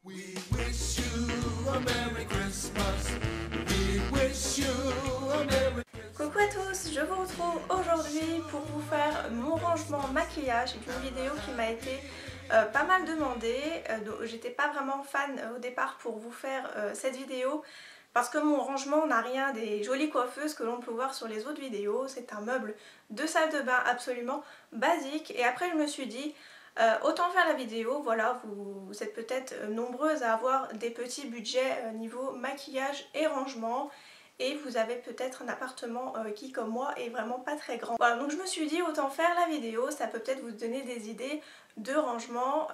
We wish you a Merry Christmas. We wish you a Merry Christmas. Coucou à tous, je vous retrouve aujourd'hui pour vous faire mon rangement maquillage. C'est une vidéo qui m'a été pas mal demandée. J'étais pas vraiment fan au départ pour vous faire cette vidéo parce que mon rangement n'a rien des jolies coiffeuses que l'on peut voir sur les autres vidéos. C'est un meuble de salle de bain absolument basique et après je me suis dit autant faire la vidéo. Voilà, vous êtes peut-être nombreuses à avoir des petits budgets niveau maquillage et rangement. Et vous avez peut-être un appartement qui, comme moi, est vraiment pas très grand. Voilà, donc je me suis dit autant faire la vidéo, ça peut peut-être vous donner des idées de rangement.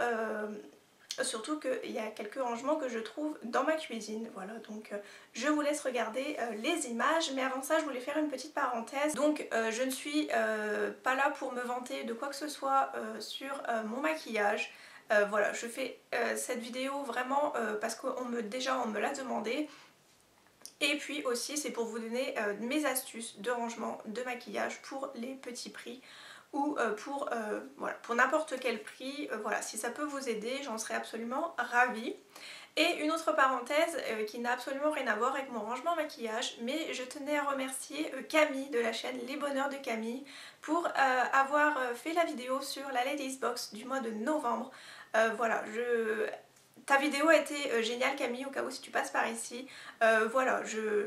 Surtout qu'il y a quelques rangements que je trouve dans ma cuisine. Voilà, donc je vous laisse regarder les images. Mais avant ça, je voulais faire une petite parenthèse. Donc je ne suis pas là pour me vanter de quoi que ce soit sur mon maquillage. Voilà, je fais cette vidéo vraiment parce qu'on me l'a demandé. Et puis aussi c'est pour vous donner mes astuces de rangement de maquillage pour les petits prix ou voilà, pour n'importe quel prix. Voilà, si ça peut vous aider, j'en serais absolument ravie. Et une autre parenthèse qui n'a absolument rien à voir avec mon rangement maquillage, mais je tenais à remercier Camille de la chaîne Les Bonheurs de Camille pour avoir fait la vidéo sur la Ladies Box du mois de novembre. Voilà, ta vidéo a été géniale Camille, au cas où si tu passes par ici. Voilà,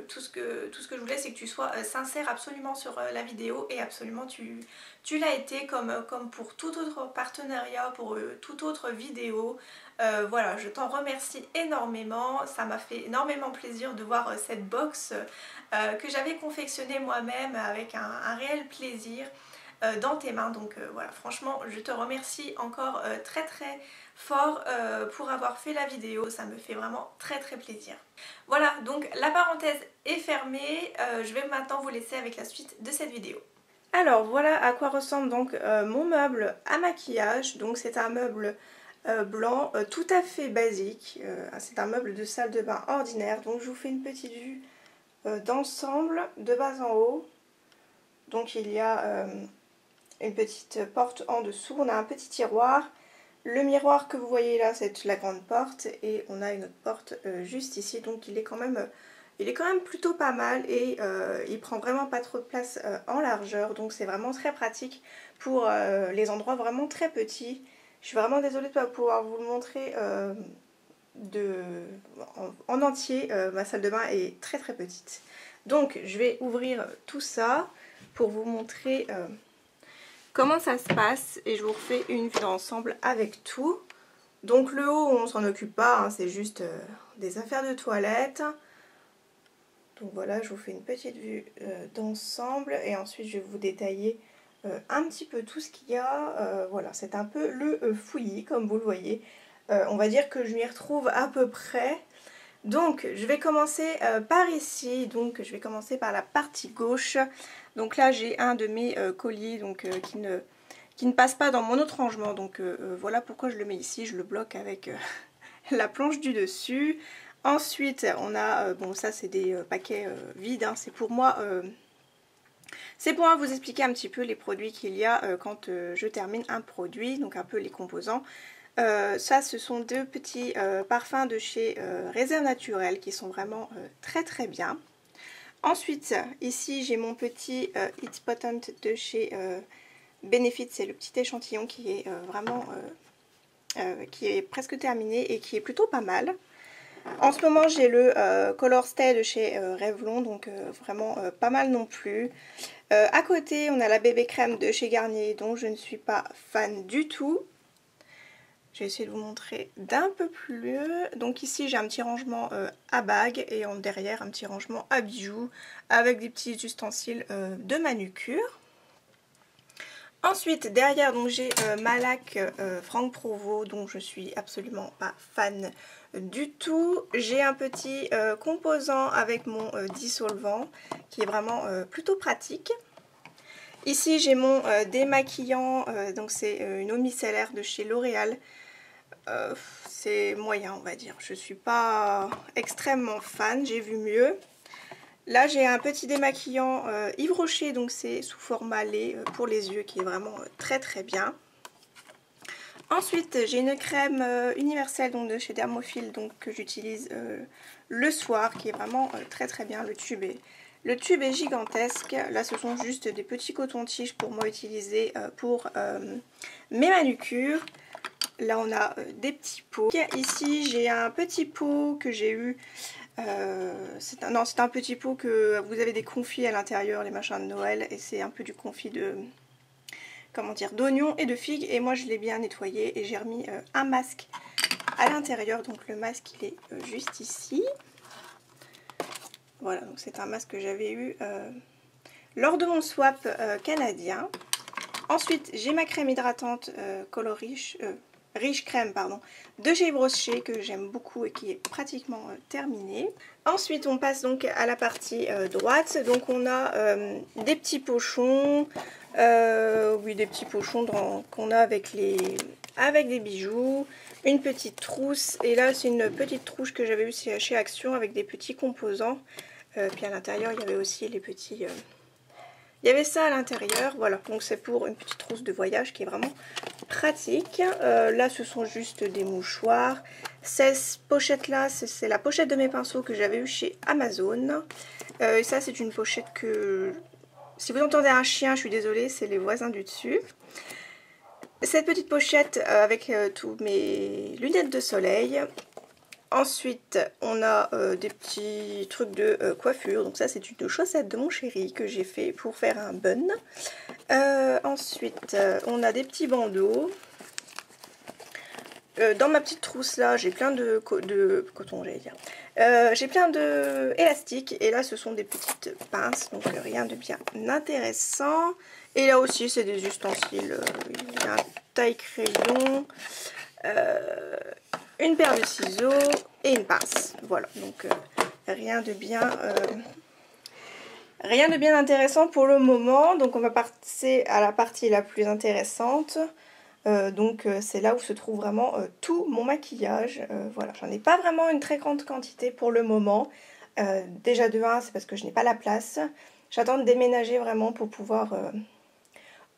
tout ce que je voulais c'est que tu sois sincère absolument sur la vidéo et absolument tu l'as été comme pour tout autre partenariat, pour toute autre vidéo. Voilà, je t'en remercie énormément, ça m'a fait énormément plaisir de voir cette box que j'avais confectionnée moi-même avec un réel plaisir dans tes mains. Donc voilà, franchement je te remercie encore très fort pour avoir fait la vidéo, ça me fait vraiment très plaisir. Voilà, donc la parenthèse est fermée, je vais maintenant vous laisser avec la suite de cette vidéo. Alors voilà à quoi ressemble donc mon meuble à maquillage. Donc c'est un meuble blanc tout à fait basique, c'est un meuble de salle de bain ordinaire. Donc je vous fais une petite vue d'ensemble de bas en haut. Donc il y a une petite porte en dessous, on a un petit tiroir. Le miroir que vous voyez là, c'est la grande porte et on a une autre porte juste ici. Donc il est quand même plutôt pas mal et il prend vraiment pas trop de place en largeur. Donc c'est vraiment très pratique pour les endroits vraiment très petits. Je suis vraiment désolée de ne pas pouvoir vous le montrer en entier. Ma salle de bain est très petite. Donc je vais ouvrir tout ça pour vous montrer comment ça se passe et je vous refais une vue d'ensemble avec tout. Donc le haut on s'en occupe pas, hein, c'est juste des affaires de toilette. Donc voilà, je vous fais une petite vue d'ensemble et ensuite je vais vous détailler un petit peu tout ce qu'il y a. Voilà, c'est un peu le fouillis comme vous le voyez. On va dire que je m'y retrouve à peu près. Donc je vais commencer par ici, donc je vais commencer par la partie gauche. Donc là j'ai un de mes colliers donc, qui ne passe pas dans mon autre rangement. Donc voilà pourquoi je le mets ici, je le bloque avec la planche du dessus. Ensuite on a, bon ça c'est des paquets vides, hein, c'est pour moi vous expliquer un petit peu les produits qu'il y a quand je termine un produit, donc un peu les composants. Ça ce sont deux petits parfums de chez Réserve Naturelle qui sont vraiment très bien. Ensuite ici j'ai mon petit It's Potent de chez Benefit, c'est le petit échantillon qui est vraiment qui est presque terminé et qui est plutôt pas mal. En ce moment j'ai le Color Stay de chez Revlon, donc vraiment pas mal non plus. À côté on a la bébé crème de chez Garnier dont je ne suis pas fan du tout. Je vais essayer de vous montrer d'un peu plus. Donc ici j'ai un petit rangement à bagues et derrière un petit rangement à bijoux avec des petits ustensiles de manucure. Ensuite derrière donc j'ai ma laque Franck Provo dont je suis absolument pas fan du tout. J'ai un petit composant avec mon dissolvant qui est vraiment plutôt pratique. Ici j'ai mon démaquillant, donc c'est une eau micellaire de chez L'Oréal. C'est moyen on va dire, je suis pas extrêmement fan, j'ai vu mieux. Là j'ai un petit démaquillant Yves Rocher, donc c'est sous format lait pour les yeux qui est vraiment très bien. Ensuite, j'ai une crème universelle donc de chez Dermophil donc, que j'utilise le soir, qui est vraiment très très bien. Le tube est gigantesque. Là, ce sont juste des petits cotons-tiges pour moi utiliser pour mes manucures. Là, on a des petits pots. Ici, j'ai un petit pot que j'ai eu. C'est un petit pot que vous avez des confits à l'intérieur, les machins de Noël. Et c'est un peu du confit de... comment dire, d'oignons et de figues, et moi je l'ai bien nettoyé et j'ai remis un masque à l'intérieur. Donc le masque il est juste ici. Voilà, donc c'est un masque que j'avais eu lors de mon swap canadien. Ensuite j'ai ma crème hydratante Color Riche Crème pardon, de chez Yves Rocher que j'aime beaucoup et qui est pratiquement terminée. Ensuite on passe donc à la partie droite. Donc on a des petits pochons. Oui, des petits pochons qu'on a avec des bijoux, une petite trousse, et là c'est une petite trousse que j'avais eue chez Action avec des petits composants, puis à l'intérieur il y avait aussi les petits... Il y avait ça à l'intérieur, voilà, donc c'est pour une petite trousse de voyage qui est vraiment pratique. Là ce sont juste des mouchoirs. Cette pochette là, c'est la pochette de mes pinceaux que j'avais eu chez Amazon. Et ça c'est une pochette que... Si vous entendez un chien, je suis désolée, c'est les voisins du dessus. Cette petite pochette avec tous mes lunettes de soleil. Ensuite, on a des petits trucs de coiffure. Donc ça, c'est une chaussette de mon chéri que j'ai fait pour faire un bun. Ensuite, on a des petits bandeaux. Dans ma petite trousse là, j'ai plein de coton, j'allais dire. J'ai plein de élastiques et là ce sont des petites pinces, donc rien de bien intéressant. Et là aussi c'est des ustensiles, il y a un taille-crayon, une paire de ciseaux et une pince. Voilà, donc rien de bien intéressant pour le moment. Donc on va passer à la partie la plus intéressante. Donc c'est là où se trouve vraiment tout mon maquillage. Voilà, j'en ai pas vraiment une très grande quantité pour le moment. Déjà de 1, c'est parce que je n'ai pas la place. J'attends de déménager vraiment pour pouvoir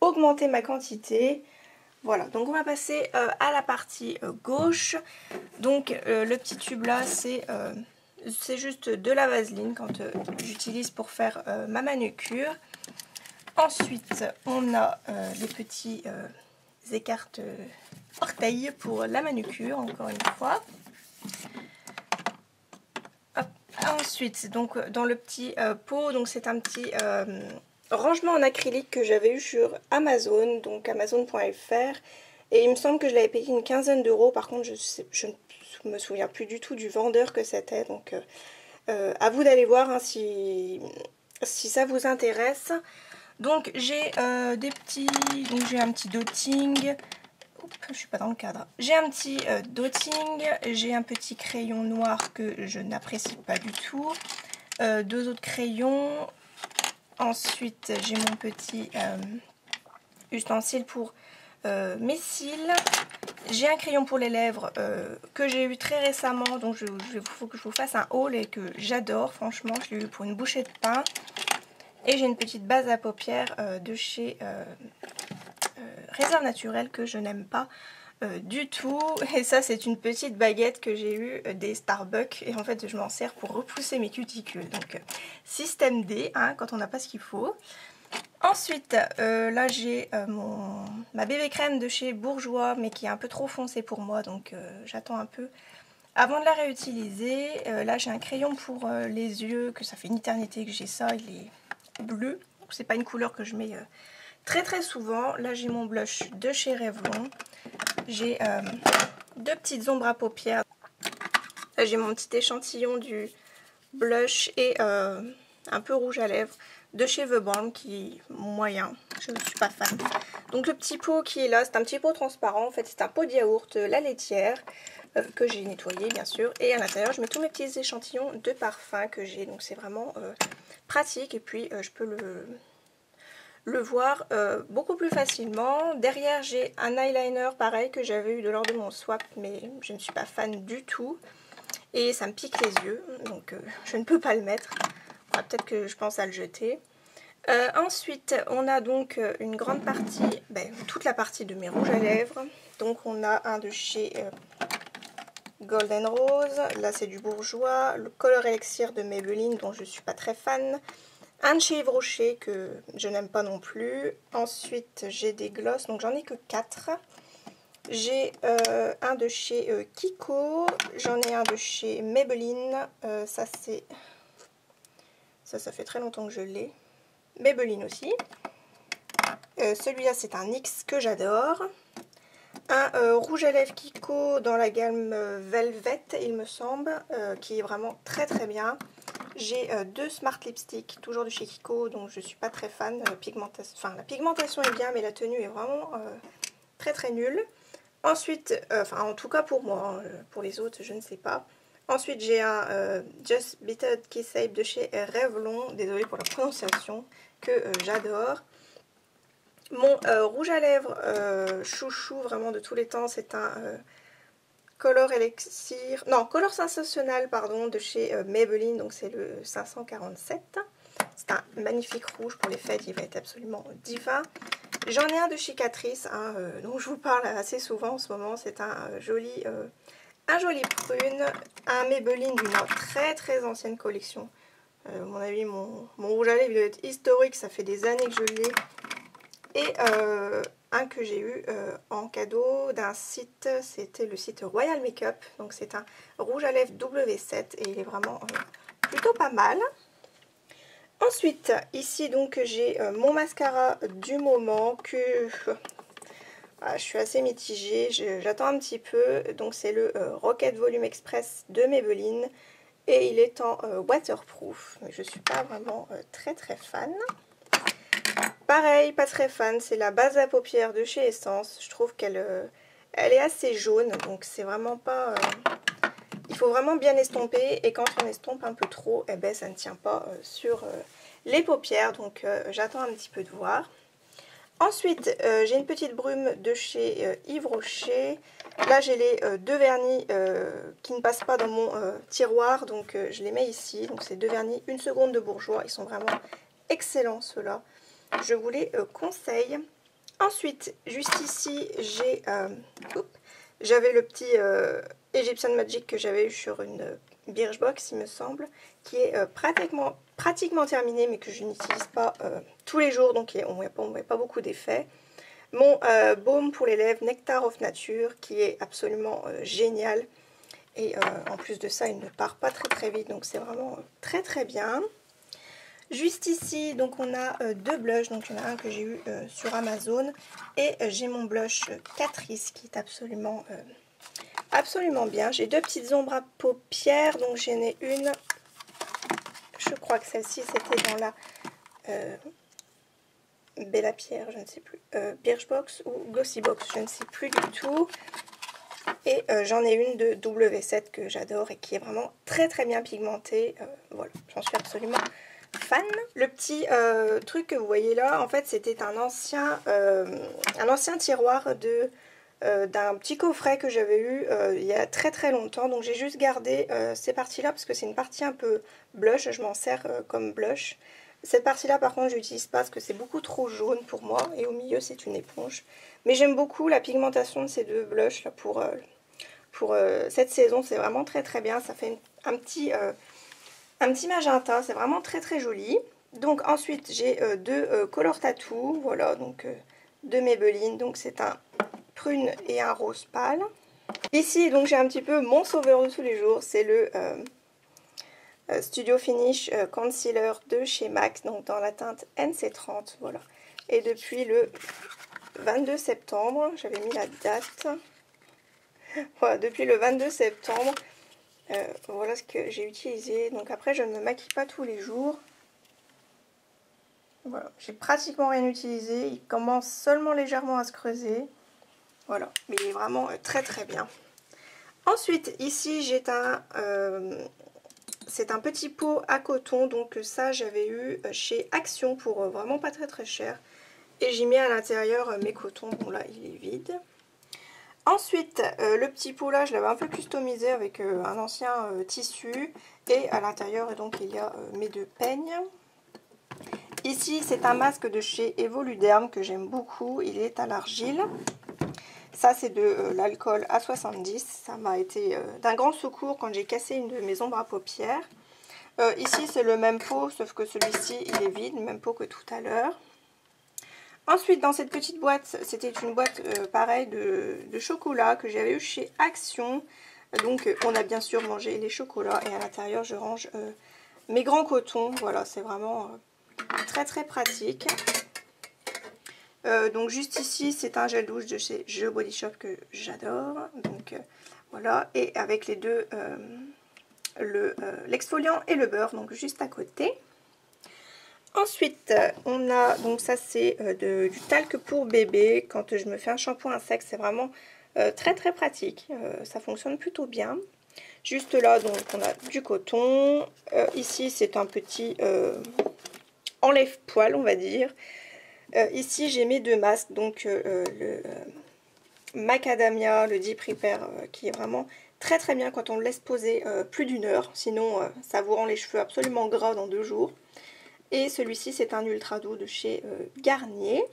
augmenter ma quantité. Voilà, donc on va passer à la partie gauche. Donc le petit tube là, c'est juste de la vaseline quand j'utilise pour faire ma manucure. Ensuite, on a les petits... écarte orteils pour la manucure, encore une fois. Hop. Ensuite, donc dans le petit pot, donc c'est un petit rangement en acrylique que j'avais eu sur Amazon, donc amazon.fr, et il me semble que je l'avais payé une quinzaine d'euros. Par contre, je ne me souviens plus du tout du vendeur que c'était, donc à vous d'aller voir hein, si ça vous intéresse. Donc j'ai des petits, donc j'ai un petit dotting, oups, je suis pas dans le cadre, j'ai un petit dotting, j'ai un petit crayon noir que je n'apprécie pas du tout, 2 autres crayons, ensuite j'ai mon petit ustensile pour mes cils, j'ai un crayon pour les lèvres que j'ai eu très récemment, donc il faut que je vous fasse un haul et que j'adore, franchement je l'ai eu pour une bouchée de pain. Et j'ai une petite base à paupières de chez Réserve Naturelle que je n'aime pas du tout. Et ça c'est une petite baguette que j'ai eue des Starbucks. Et en fait je m'en sers pour repousser mes cuticules. Donc système D hein, quand on n'a pas ce qu'il faut. Ensuite là j'ai ma bébé crème de chez Bourjois. Mais qui est un peu trop foncée pour moi. Donc j'attends un peu avant de la réutiliser. Là j'ai un crayon pour les yeux. Que ça fait une éternité que j'ai ça. Il est... bleu, c'est pas une couleur que je mets très souvent. Là j'ai mon blush de chez Revlon, j'ai 2 petites ombres à paupières, là j'ai mon petit échantillon du blush et un peu rouge à lèvres de chez The Balm qui est moyen, je ne suis pas fan. Donc le petit pot qui est là, c'est un petit pot transparent, en fait c'est un pot de yaourt, la laitière que j'ai nettoyé bien sûr, et à l'intérieur je mets tous mes petits échantillons de parfum que j'ai, donc c'est vraiment pratique et puis je peux le voir beaucoup plus facilement. Derrière j'ai un eyeliner pareil que j'avais eu lors de mon swap mais je ne suis pas fan du tout et ça me pique les yeux donc je ne peux pas le mettre. Peut-être que je pense à le jeter. Ensuite, on a donc une grande partie, toute la partie de mes rouges à lèvres. Donc on a un de chez Golden Rose, là c'est du Bourjois, le Color Elixir de Maybelline dont je ne suis pas très fan, un de chez Yves Rocher que je n'aime pas non plus. Ensuite j'ai des glosses, donc j'en ai que 4. J'ai un de chez Kiko, j'en ai un de chez Maybelline, ça fait très longtemps que je l'ai. Maybelline aussi. Celui-là c'est un NYX que j'adore. Un rouge à lèvres Kiko dans la gamme Velvet il me semble, qui est vraiment très très bien. J'ai 2 Smart Lipstick, toujours de chez Kiko, donc je suis pas très fan. La pigmentation est bien mais la tenue est vraiment très très nulle. Ensuite, en tout cas pour moi, pour les autres je ne sais pas. Ensuite j'ai un Just Bitter Kiss Ape de chez Revlon, désolée pour la prononciation, que j'adore. Mon rouge à lèvres chouchou vraiment de tous les temps, c'est un Color Sensationnel pardon, de chez Maybelline, donc c'est le 547. C'est un magnifique rouge pour les fêtes, il va être absolument divin. J'en ai un de chez Catrice, dont je vous parle assez souvent en ce moment, c'est un joli prune, un Maybelline d'une très très ancienne collection. À mon avis, mon rouge à lèvres il doit être historique, ça fait des années que je l'ai. Et un que j'ai eu en cadeau d'un site, c'était le site Royal Makeup. Donc c'est un rouge à lèvres W7 et il est vraiment plutôt pas mal. Ensuite, ici donc j'ai mon mascara du moment que je suis assez mitigée, j'attends un petit peu. Donc c'est le Rocket Volume Express de Maybelline et il est en waterproof. Mais je suis pas vraiment très très fan. Pareil, pas très fan, c'est la base à paupières de chez Essence. Je trouve qu'elle est assez jaune, donc c'est vraiment pas... il faut vraiment bien estomper, et quand on estompe un peu trop, eh ben, ça ne tient pas sur les paupières, donc j'attends un petit peu de voir. Ensuite, j'ai une petite brume de chez Yves Rocher. Là, j'ai les 2 vernis qui ne passent pas dans mon tiroir, donc je les mets ici. Donc, c'est 2 vernis 1 seconde de Bourjois, ils sont vraiment excellents ceux-là. Je vous les conseille. Ensuite, juste ici, j'avais le petit Egyptian Magic que j'avais eu sur une Birchbox, il me semble, qui est pratiquement terminé, mais que je n'utilise pas tous les jours, donc on ne voit pas beaucoup d'effets. Mon baume pour les lèvres Nectar of Nature, qui est absolument génial. Et en plus de ça, il ne part pas très très vite, donc c'est vraiment très très bien. Juste ici, donc on a 2 blushs, donc il y en a un que j'ai eu sur Amazon et j'ai mon blush Catrice qui est absolument bien. J'ai 2 petites ombres à paupières, donc j'en ai une, je crois que celle-ci c'était dans la Bella Pierre, je ne sais plus, Birchbox ou Glossybox, je ne sais plus du tout. Et j'en ai une de W7 que j'adore et qui est vraiment très très bien pigmentée, voilà, j'en suis absolument fan. Le petit truc que vous voyez là, en fait c'était un ancien tiroir d'un petit coffret que j'avais eu il y a très très longtemps, donc j'ai juste gardé ces parties là parce que c'est une partie un peu blush, je m'en sers comme blush. Cette partie là par contre je l'utilise pas parce que c'est beaucoup trop jaune pour moi, et au milieu c'est une éponge, mais j'aime beaucoup la pigmentation de ces 2 blushs là pour cette saison, c'est vraiment très très bien, ça fait un petit magenta, c'est vraiment très très joli. Donc ensuite j'ai 2 Color Tattoo, voilà, donc de Maybelline, donc c'est un prune et un rose pâle. Ici donc j'ai un petit peu mon sauveur de tous les jours, c'est le Studio Finish Concealer de chez MAC, donc dans la teinte NC30, voilà. Et depuis le 22 septembre, j'avais mis la date, voilà, depuis le 22 septembre, voilà ce que j'ai utilisé. Donc après je ne me maquille pas tous les jours. Voilà, j'ai pratiquement rien utilisé. Il commence seulement légèrement à se creuser. Voilà, mais il est vraiment très très bien. Ensuite ici j'ai c'est un petit pot à coton. Donc ça j'avais eu chez Action pour vraiment pas très très cher. Et j'ai mis à l'intérieur mes cotons. Bon là il est vide. Ensuite, le petit pot là, je l'avais un peu customisé avec un ancien tissu. Et à l'intérieur, donc, il y a mes 2 peignes. Ici, c'est un masque de chez Evoluderm que j'aime beaucoup. Il est à l'argile. Ça, c'est de l'alcool à 70. Ça m'a été d'un grand secours quand j'ai cassé une de mes ombres à paupières. Ici, c'est le même pot, sauf que celui-ci, il est vide, même pot que tout à l'heure. Ensuite, dans cette petite boîte, c'était une boîte pareil de chocolat que j'avais eu chez Action. Donc, on a bien sûr mangé les chocolats et à l'intérieur, je range mes grands cotons. Voilà, c'est vraiment très très pratique. Donc, juste ici, c'est un gel douche de chez The Body Shop que j'adore. Donc, voilà. Et avec les deux, l'exfoliant et le beurre, donc juste à côté. Ensuite, on a, donc ça c'est du talc pour bébé. Quand je me fais un shampoing à sec, c'est vraiment très très pratique. Ça fonctionne plutôt bien. Juste là, donc on a du coton. Ici, c'est un petit enlève-poil, on va dire. Ici, j'ai mes deux masques. Donc le Macadamia, le Deep Repair, qui est vraiment très très bien quand on le laisse poser plus d'1 heure. Sinon, ça vous rend les cheveux absolument gras dans 2 jours. Et celui-ci, c'est un ultra doux de chez Garnier.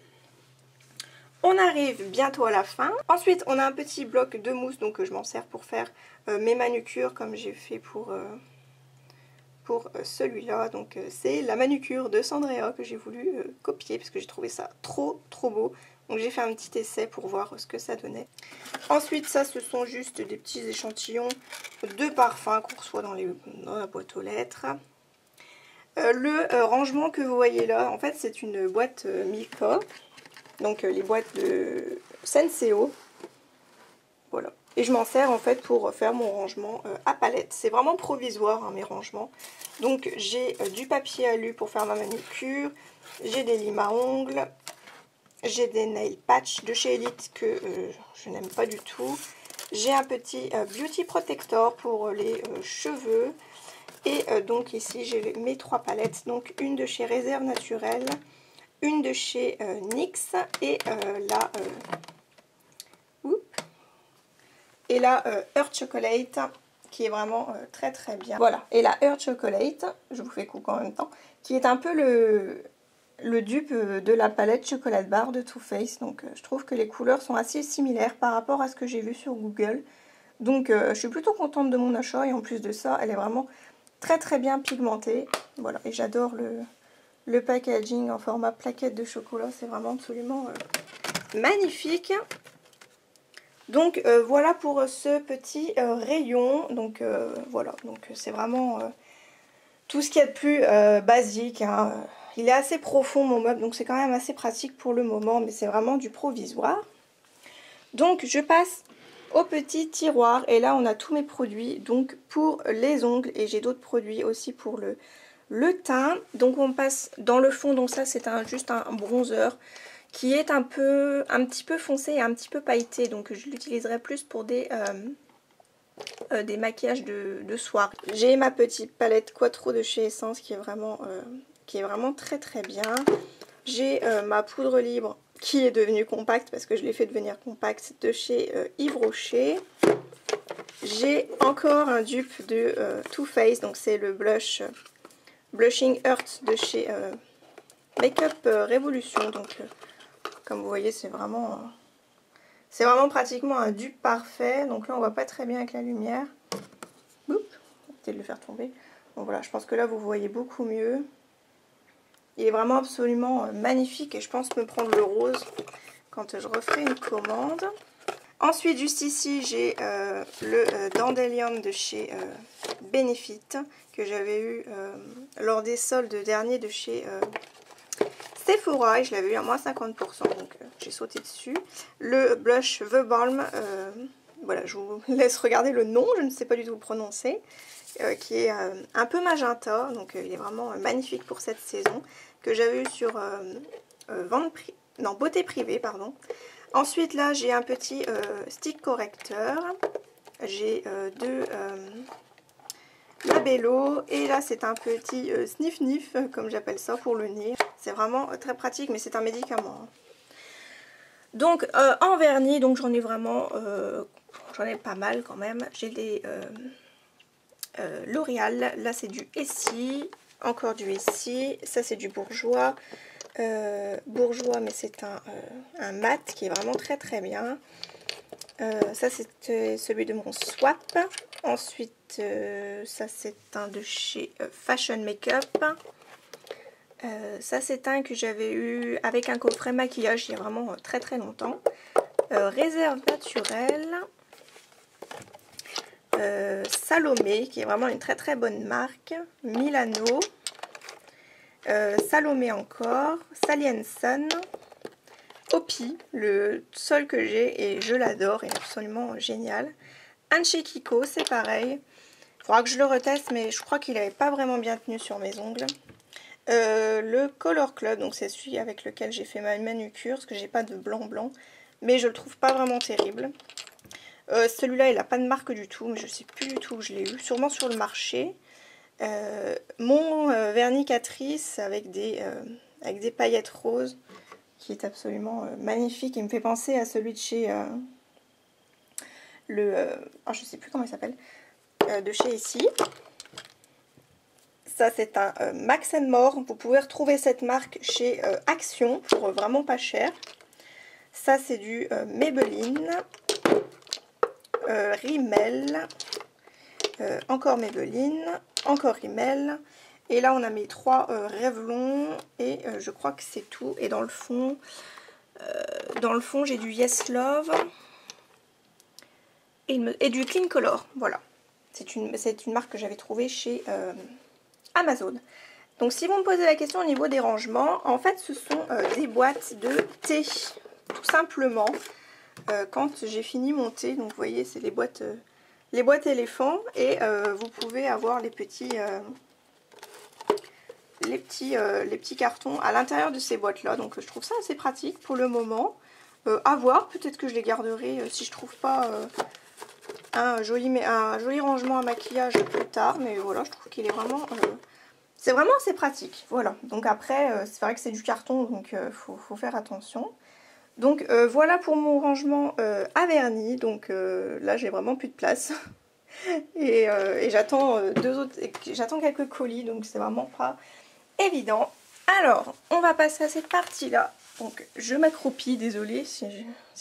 On arrive bientôt à la fin. Ensuite, on a un petit bloc de mousse, donc je m'en sers pour faire mes manucures, comme j'ai fait pour celui-là. Donc c'est la manucure de Sandrea que j'ai voulu copier, parce que j'ai trouvé ça trop beau. Donc j'ai fait un petit essai pour voir ce que ça donnait. Ensuite, ça, ce sont juste des petits échantillons de parfums qu'on reçoit dans la boîte aux lettres. Le rangement que vous voyez là, en fait, c'est une boîte Milka. Donc les boîtes de Senseo. Voilà. Et je m'en sers en fait pour faire mon rangement à palette. C'est vraiment provisoire, hein, mes rangements. Donc j'ai du papier alu pour faire ma manucure. J'ai des limes à ongles. J'ai des nail patch de chez Elite que je n'aime pas du tout. J'ai un petit beauty protector pour les cheveux. Et donc ici j'ai mes 3 palettes. Donc une de chez Réserve Naturelle, une de chez NYX et la Earth Chocolate qui est vraiment très très bien. Voilà, et la Earth Chocolate, je vous fais coucou en même temps, qui est un peu le dupe de la palette Chocolate Bar de Too Faced. Donc je trouve que les couleurs sont assez similaires par rapport à ce que j'ai vu sur Google. Donc je suis plutôt contente de mon achat et en plus de ça, elle est vraiment très très bien pigmentée. Voilà, et j'adore le packaging en format plaquette de chocolat, c'est vraiment absolument magnifique. Donc voilà pour ce petit rayon. Donc voilà, donc c'est vraiment tout ce qu'il y a de plus basique, hein. Il est assez profond mon meuble, donc c'est quand même assez pratique pour le moment, mais c'est vraiment du provisoire. Donc je passe au petit tiroir et là on a tous mes produits donc pour les ongles et j'ai d'autres produits aussi pour le teint. Donc on passe dans le fond, donc ça c'est juste un bronzer qui est un petit peu foncé et un petit peu pailleté, donc je l'utiliserai plus pour des maquillages de soirée. J'ai ma petite palette Quattro de chez Essence qui est vraiment très très bien. J'ai ma poudre libre qui est devenue compacte parce que je l'ai fait devenir compacte de chez Yves Rocher. J'ai encore un dupe de Too Faced, donc c'est le Blushing Earth de chez Makeup Revolution. Donc comme vous voyez, c'est vraiment pratiquement un dupe parfait. Donc là on voit pas très bien avec la lumière. Oups, peut-être le faire tomber. Bon voilà, je pense que là vous voyez beaucoup mieux. Il est vraiment absolument magnifique et je pense me prendre le rose quand je referai une commande. Ensuite, juste ici, j'ai le Dandelion de chez Benefit que j'avais eu lors des soldes derniers de chez Sephora et je l'avais eu à moins 50%, donc j'ai sauté dessus. Le blush The Balm, voilà, je vous laisse regarder le nom, je ne sais pas du tout le prononcer. Qui est un peu magenta, donc il est vraiment magnifique pour cette saison, que j'avais eu sur Beauté Privée, pardon. Ensuite là j'ai un petit stick correcteur, j'ai deux Labello et là c'est un petit sniff comme j'appelle ça pour le nez. C'est vraiment très pratique mais c'est un médicament, hein. Donc en vernis, donc j'en ai vraiment, j'en ai pas mal quand même. J'ai des L'Oréal, là c'est du Essie. encore du ici. Ça c'est du Bourjois. Bourjois, mais c'est un mat qui est vraiment très très bien. Ça c'est celui de mon swap. Ensuite ça c'est un de chez Fashion Makeup. Ça c'est un que j'avais eu avec un coffret maquillage il y a vraiment très très longtemps. Réserve naturelle. Salomé qui est vraiment une très très bonne marque. Milano. Salomé encore. Sally Hansen. Opi, le seul que j'ai et je l'adore, il est absolument génial. Un chez Kiko, c'est pareil. Il faudra que je le reteste, mais je crois qu'il n'avait pas vraiment bien tenu sur mes ongles. Le Color Club, donc c'est celui avec lequel j'ai fait ma manucure, parce que j'ai pas de blanc, mais je le trouve pas vraiment terrible. Celui-là, il n'a pas de marque du tout, mais je sais plus du tout où je l'ai eu, sûrement sur le marché. Mon vernis Catrice avec des paillettes roses, qui est absolument magnifique. Il me fait penser à celui de chez je sais plus comment il s'appelle, de chez ici. Ça c'est un Max & More. Vous pouvez retrouver cette marque chez Action pour vraiment pas cher. Ça c'est du Maybelline, Rimmel, encore Maybelline, encore Rimmel. Et là on a mes 3 Revlon et je crois que c'est tout. Et dans le fond j'ai du Yes Love et du Clean Color. Voilà, c'est une marque que j'avais trouvée chez Amazon. Donc si vous me posez la question au niveau des rangements, en fait ce sont des boîtes de thé, tout simplement. Quand j'ai fini mon thé, donc vous voyez c'est les boîtes éléphants, et vous pouvez avoir les petits cartons à l'intérieur de ces boîtes là. Donc je trouve ça assez pratique pour le moment. À voir, peut-être que je les garderai si je trouve pas un joli rangement à maquillage plus tard, mais voilà, je trouve qu'il est vraiment c'est vraiment assez pratique. Voilà, donc après c'est vrai que c'est du carton, donc faut faire attention. Donc voilà pour mon rangement à vernis. Donc là j'ai vraiment plus de place. et j'attends j'attends quelques colis, donc c'est vraiment pas évident. Alors on va passer à cette partie là. Donc je m'accroupis, désolée si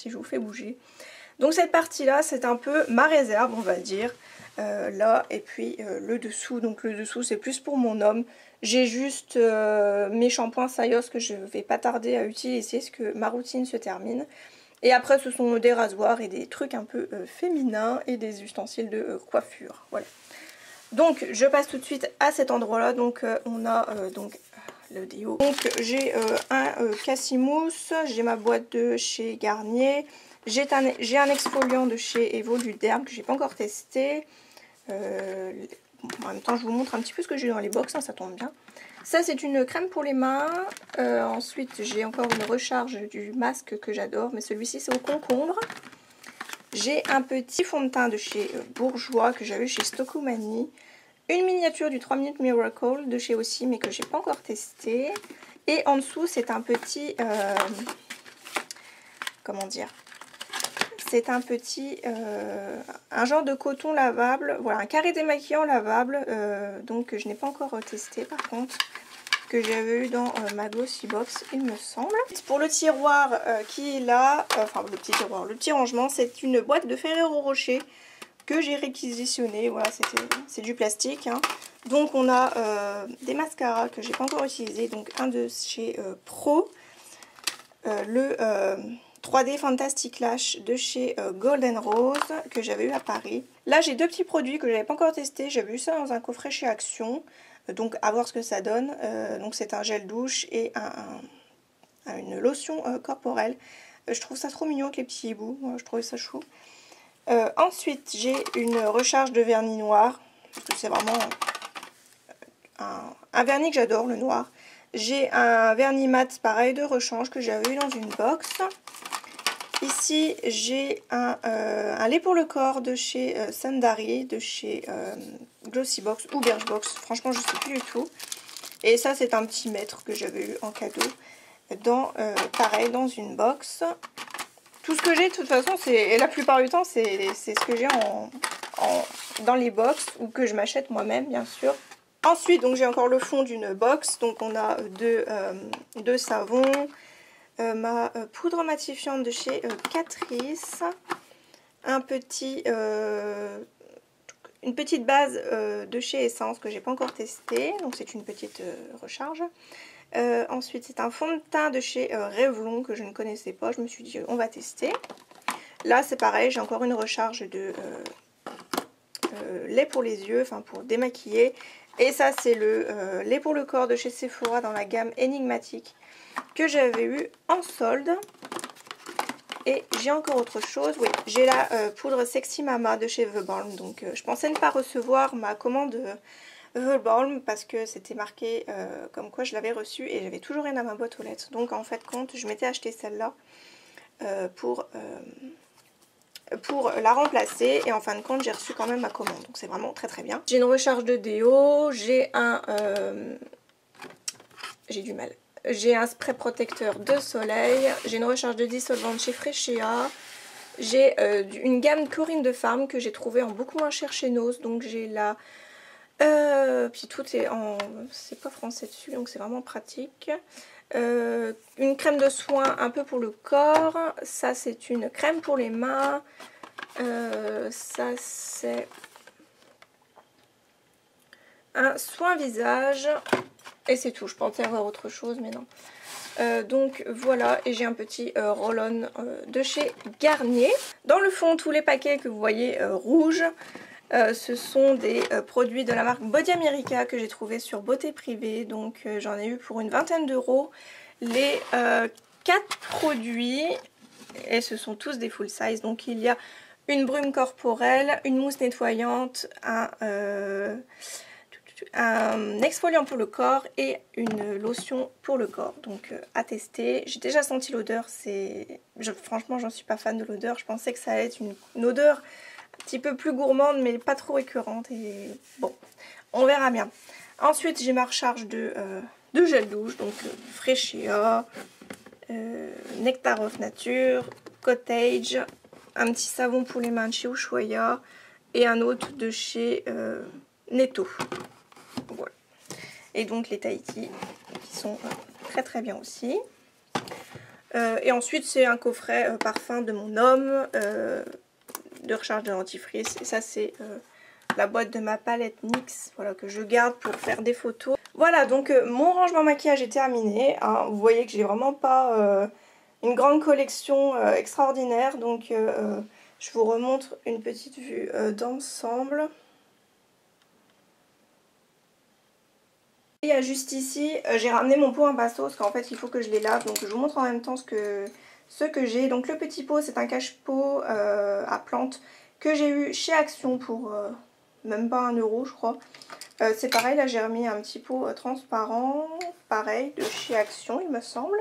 je vous fais bouger. Donc cette partie là c'est un peu ma réserve, on va dire. Là et puis le dessous. Donc le dessous c'est plus pour mon homme. J'ai juste mes shampoings Sayos que je vais pas tarder à utiliser parce que ma routine se termine. Et après ce sont des rasoirs et des trucs un peu féminins et des ustensiles de coiffure. Voilà. Donc je passe tout de suite à cet endroit là. Donc on a donc le déo. Donc j'ai un Cassimousse, j'ai ma boîte de chez Garnier, j'ai un exfoliant de chez Evoluderm que j'ai pas encore testé. En même temps je vous montre un petit peu ce que j'ai dans les box, hein, ça tombe bien. Ça c'est une crème pour les mains. Ensuite j'ai encore une recharge du masque que j'adore, mais celui-ci c'est au concombre. J'ai un petit fond de teint de chez Bourjois que j'avais chez Stockomanie. Une miniature du 3 minutes Miracle de chez aussi, mais que j'ai pas encore testé. Et en dessous c'est un petit comment dire, c'est un petit un genre de coton lavable, voilà, un carré démaquillant lavable, donc je n'ai pas encore testé par contre, que j'avais eu dans ma Glossy Box il me semble. Pour le tiroir qui est là, enfin le petit tiroir, le petit rangement, c'est une boîte de Ferrero Rocher que j'ai réquisitionné. Voilà, c'est du plastique, hein. Donc on a des mascaras que j'ai pas encore utilisé, donc un de chez Pro, le 3D Fantastic Lash de chez Golden Rose que j'avais eu à Paris. Là j'ai 2 petits produits que j'avais pas encore testé, j'avais eu ça dans un coffret chez Action, donc à voir ce que ça donne. Donc c'est un gel douche et une lotion corporelle. Je trouve ça trop mignon avec les petits hiboux, je trouvais ça chou. Ensuite j'ai une recharge de vernis noir, parce que c'est vraiment un vernis que j'adore, le noir. J'ai un vernis mat pareil de rechange que j'avais eu dans une box. Ici j'ai un lait pour le corps de chez Sundari, de chez Glossy Box ou Birchbox, franchement je sais plus du tout. Et ça c'est un petit mètre que j'avais eu en cadeau, pareil dans une box. Tout ce que j'ai de toute façon, et la plupart du temps c'est ce que j'ai dans les box ou que je m'achète moi-même bien sûr. Ensuite, donc j'ai encore le fond d'une box. Donc on a deux savons, ma poudre matifiante de chez Catrice, une petite base de chez Essence que j'ai pas encore testé, donc c'est une petite recharge. Ensuite c'est un fond de teint de chez Revlon que je ne connaissais pas, je me suis dit on va tester. Là c'est pareil, j'ai encore une recharge de lait pour les yeux, enfin pour démaquiller. Et ça c'est le lait pour le corps de chez Sephora dans la gamme énigmatique que j'avais eu en solde. Et j'ai encore autre chose, oui, j'ai la poudre Sexy Mama de chez The Balm. Donc je pensais ne pas recevoir ma commande The Balm parce que c'était marqué comme quoi je l'avais reçue et j'avais toujours rien à ma boîte aux lettres. Donc en fait compte, je m'étais acheté celle-là pour la remplacer et en fin de compte j'ai reçu quand même ma commande. Donc c'est vraiment très très bien. J'ai une recharge de déo, j'ai un spray protecteur de soleil, j'ai une recharge de dissolvant chez Freshea, j'ai une gamme chlorine de femme que j'ai trouvé en beaucoup moins cher chez Nose, donc j'ai la... puis tout est en... c'est pas français dessus, donc c'est vraiment pratique. Une crème de soin un peu pour le corps, ça c'est une crème pour les mains, ça c'est un soin visage. Et c'est tout, je pensais avoir autre chose mais non. Donc voilà, et j'ai un petit roll-on de chez Garnier. Dans le fond, tous les paquets que vous voyez rouges, ce sont des produits de la marque Body America que j'ai trouvé sur Beauté Privée. Donc j'en ai eu pour une vingtaine d'euros. Les 4 produits, et ce sont tous des full size. Donc il y a une brume corporelle, une mousse nettoyante, un exfoliant pour le corps et une lotion pour le corps, donc à tester. J'ai déjà senti l'odeur, franchement j'en suis pas fan de l'odeur, je pensais que ça allait être une odeur un petit peu plus gourmande mais pas trop écœurante et bon, on verra bien. Ensuite j'ai ma recharge de gel douche, donc Freshea, Nectar of Nature, Cottage, un petit savon pour les mains de chez Ushuaïa et un autre de chez Netto. Voilà. Et donc les Tahiti qui sont très très bien aussi. Et ensuite c'est un coffret parfum de mon homme de recharge de dentifrice. Et ça c'est la boîte de ma palette NYX, voilà, que je garde pour faire des photos. Voilà, donc mon rangement maquillage est terminé. Hein. Vous voyez que j'ai vraiment pas une grande collection extraordinaire. Donc je vous remontre une petite vue d'ensemble. Il y a juste ici, j'ai ramené mon pot en pinceau parce qu'en fait il faut que je les lave, donc je vous montre en même temps ce que j'ai. Donc le petit pot, c'est un cache-pot à plantes que j'ai eu chez Action pour même pas 1 euro je crois. C'est pareil, là j'ai remis un petit pot transparent, pareil de chez Action il me semble.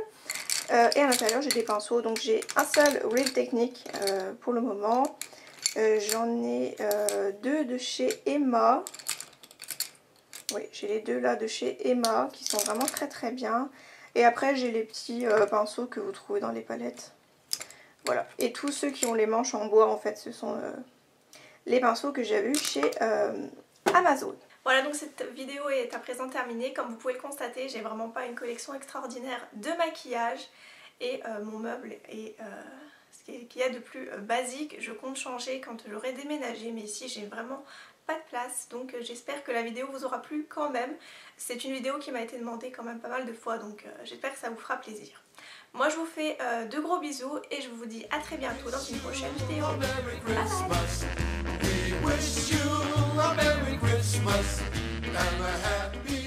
Et à l'intérieur j'ai des pinceaux, donc j'ai un seul Real Technique pour le moment. J'en ai 2 de chez Emma. Oui, j'ai les 2 là de chez Emma qui sont vraiment très très bien. Et après j'ai les petits pinceaux que vous trouvez dans les palettes. Voilà. Et tous ceux qui ont les manches en bois en fait, ce sont les pinceaux que j'ai vus chez Amazon. Voilà, donc cette vidéo est à présent terminée. Comme vous pouvez le constater, j'ai vraiment pas une collection extraordinaire de maquillage. Et mon meuble est ce qu'il y a de plus basique. Je compte changer quand j'aurai déménagé, mais ici j'ai vraiment pas de place, donc j'espère que la vidéo vous aura plu quand même. C'est une vidéo qui m'a été demandée quand même pas mal de fois, donc j'espère que ça vous fera plaisir. Moi je vous fais de gros bisous et je vous dis à très bientôt dans une prochaine vidéo. Bye bye.